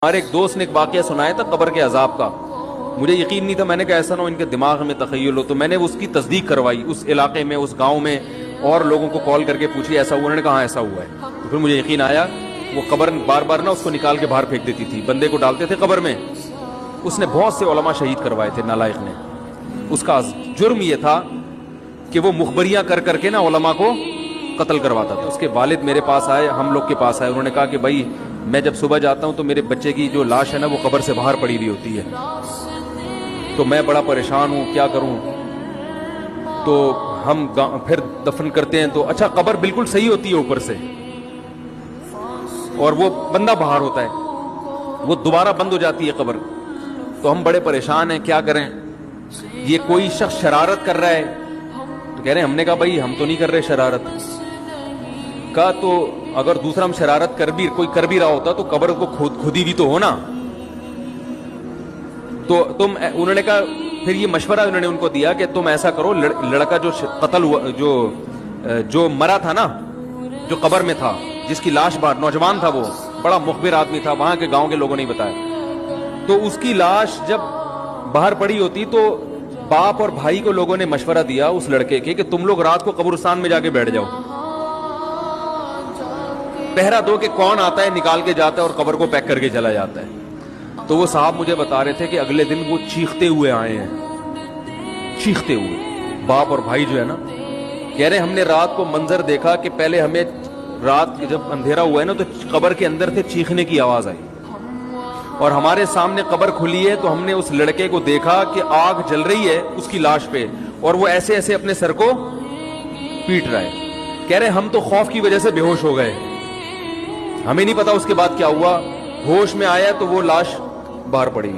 ہمارے ایک دوست نے ایک واقعہ سنایا تھا قبر کے عذاب کا. مجھے یقین نہیں تھا. میں نے کہا ایسا نہ ہو ان کے دماغ میں تخیل ہو. تو میں نے اس کی تصدیق کروائی اس علاقے میں, اس گاؤں میں, اور لوگوں کو کال کر کے پوچھی ایسا ہوا. انہوں نے کہا ایسا ہوا ہے. تو پھر مجھے یقین آیا. وہ قبر بار بار نا اس کو نکال کے باہر پھینک دیتی تھی, بندے کو ڈالتے تھے قبر میں. اس نے بہت سے علماء شہید کروائے تھے نالائق نے. اس کا جرم یہ تھا کہ وہ مخبریاں کر کر کے نا علماء کو قتل کرواتا تھا. اس کے والد میرے پاس آئے, ہم لوگ کے پاس آئے. انہوں نے کہا کہ بھائی میں جب صبح جاتا ہوں تو میرے بچے کی جو لاش ہے نا وہ قبر سے باہر پڑی ہوئی ہوتی ہے, تو میں بڑا پریشان ہوں, کیا کروں. تو ہم پھر دفن کرتے ہیں تو اچھا قبر بالکل صحیح ہوتی ہے اوپر سے, اور وہ بندہ باہر ہوتا ہے, وہ دوبارہ بند ہو جاتی ہے قبر. تو ہم بڑے پریشان ہیں, کیا کریں. یہ کوئی شخص شرارت کر رہا ہے. تو کہہ رہے ہیں, ہم نے کہا بھائی ہم تو نہیں کر رہے شرارت. کہا تو اگر دوسرا ہم شرارت کوئی کر بھی رہا ہوتا تو قبر کو کھودی بھی تو ہونا. تو انہوں نے کہا, پھر یہ مشورہ انہوں نے ان کو دیا کہ تم ایسا کرو, لڑکا جو قتل ہوا, جو مرا تھا نا, جو قبر میں تھا, جس کی لاش باہر, نوجوان تھا, وہ بڑا مخبر آدمی تھا, وہاں کے گاؤں کے لوگوں نے بتایا. تو اس کی لاش جب باہر پڑی ہوتی تو باپ اور بھائی کو لوگوں نے مشورہ دیا اس لڑکے کے کہ تم لوگ رات کو قبرستان میں جا کے بیٹھ جاؤ, پہرا دو کہ کون آتا ہے نکال کے جاتا ہے اور قبر کو پیک کر کے چلا جاتا ہے. تو وہ صاحب مجھے بتا رہے تھے کہ اگلے دن وہ چیختے ہوئے آئے ہیں, چیختے ہوئے, باپ اور بھائی جو ہے نا. کہہ رہے ہم نے رات کو منظر دیکھا کہ پہلے ہمیں رات جب اندھیرا ہوا ہے نا تو قبر کے اندر سے چیخنے کی آواز آئی, اور ہمارے سامنے قبر کھلی ہے تو ہم نے اس لڑکے کو دیکھا کہ آگ جل رہی ہے اس کی لاش پہ, اور وہ ایسے ایسے اپنے سر کو پیٹ رہا ہے. کہہ رہے ہم تو خوف کی وجہ سے بے ہوش ہو گئے, ہمیں نہیں پتا اس کے بعد کیا ہوا. ہوش میں آیا تو وہ لاش باہر پڑی.